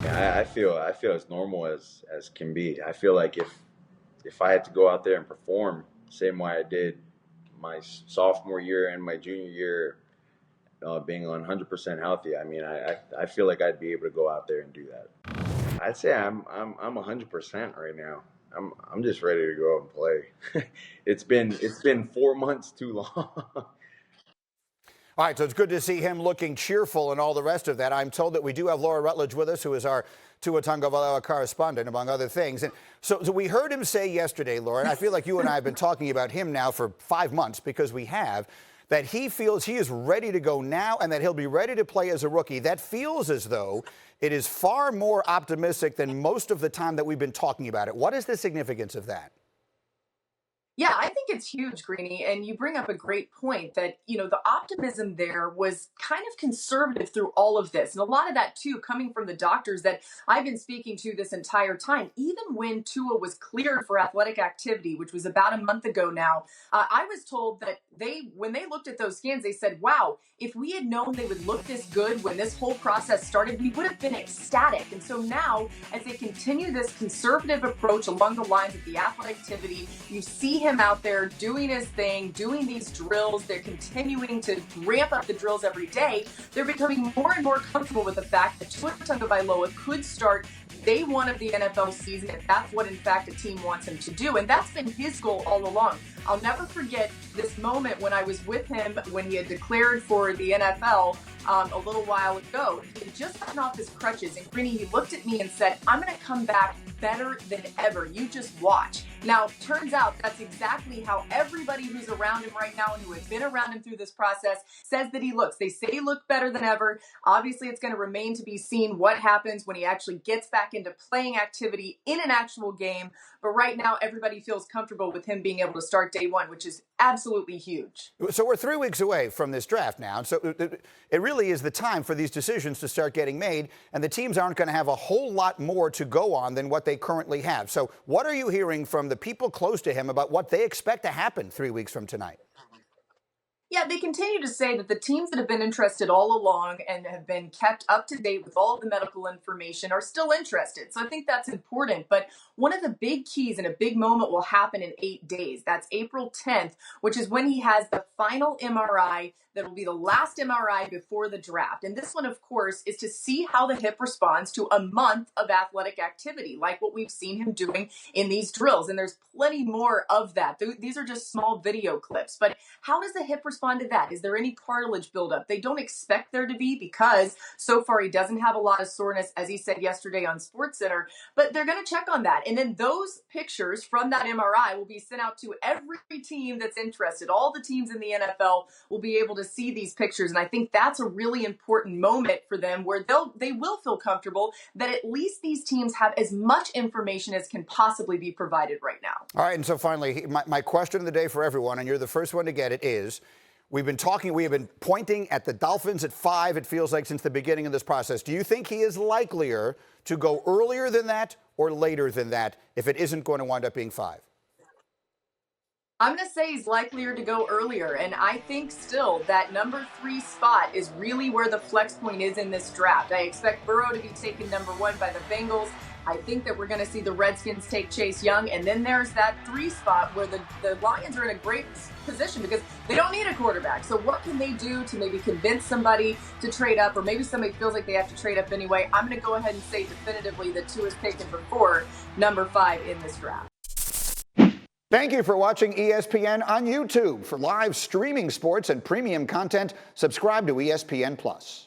I feel as normal as can be. I feel like if I had to go out there and perform same way I did my sophomore year and my junior year, being 100% healthy, I mean, I feel like I'd be able to go out there and do that. I'd say I'm 100% right now. I'm just ready to go out and play. It's been 4 months too long. All right, so it's good to see him looking cheerful and all the rest of that. I'm told that we do have Laura Rutledge with us, who is our Tua Tagovailoa correspondent, among other things. And so we heard him say yesterday, Laura, and I feel like you and I have been talking about him now for 5 months because we have, that he feels he is ready to go now and that he'll be ready to play as a rookie. That feels as though it is far more optimistic than most of the time that we've been talking about it. What is the significance of that? Yeah, I think it's huge, Greeny. And you bring up a great point that, the optimism there was kind of conservative through all of this. And a lot of that, too, coming from the doctors that I've been speaking to this entire time. Even when Tua was cleared for athletic activity, which was about a month ago now, I was told that when they looked at those scans, they said, wow, if we had known they would look this good when this whole process started, we would have been ecstatic. And so now, as they continue this conservative approach along the lines of the athletic activity, you see him out there doing his thing, doing these drills. They're continuing to ramp up the drills every day. They're becoming more and more comfortable with the fact that Tua Tagovailoa could start day one of the NFL season, if that's what, in fact, a team wants him to do. And that's been his goal all along. I'll never forget this moment when I was with him when he had declared for the NFL a little while ago. He had just gotten off his crutches, and Greeny, he looked at me and said, I'm going to come back better than ever. You just watch. Now, turns out that's exactly how everybody who's around him right now and who has been around him through this process says that he looks. They say he looked better than ever. Obviously, it's going to remain to be seen what happens when he actually gets back into playing activity in an actual game. But right now, everybody feels comfortable with him being able to start day one, which is absolutely huge. So we're 3 weeks away from this draft now. So it really is the time for these decisions to start getting made. And the teams aren't going to have a whole lot more to go on than what they currently have. So what are you hearing from the people close to him about what they expect to happen 3 weeks from tonight? Yeah, they continue to say that the teams that have been interested all along and have been kept up to date with all of the medical information are still interested. So I think that's important. But one of the big keys and a big moment will happen in 8 days. That's April 10th, which is when he has the final MRI. That will be the last MRI before the draft. And this one, of course, is to see how the hip responds to a month of athletic activity, like what we've seen him doing in these drills. And there's plenty more of that. These are just small video clips. But how does the hip respond to that? Is there any cartilage buildup? They don't expect there to be because so far he doesn't have a lot of soreness, as he said yesterday on SportsCenter. But they're going to check on that. And then those pictures from that MRI will be sent out to every team that's interested. All the teams in the NFL will be able to see these pictures. And I think that's a really important moment for them where they will feel comfortable that at least these teams have as much information as can possibly be provided right now. All right. And so finally, my question of the day for everyone, and you're the first one to get it, is we have been pointing at the Dolphins at 5, it feels like, since the beginning of this process. Do you think he is likelier to go earlier than that or later than that if it isn't going to wind up being 5? I'm going to say he's likelier to go earlier. And I think still that number 3 spot is really where the flex point is in this draft. I expect Burrow to be taken number 1 by the Bengals. I think that we're going to see the Redskins take Chase Young. And then there's that 3 spot where the Lions are in a great position because they don't need a quarterback. So what can they do to maybe convince somebody to trade up, or maybe somebody feels like they have to trade up anyway? I'm going to go ahead and say definitively that Tua is taken before number 5 in this draft. Thank you for watching ESPN on YouTube. For live streaming sports and premium content, subscribe to ESPN+.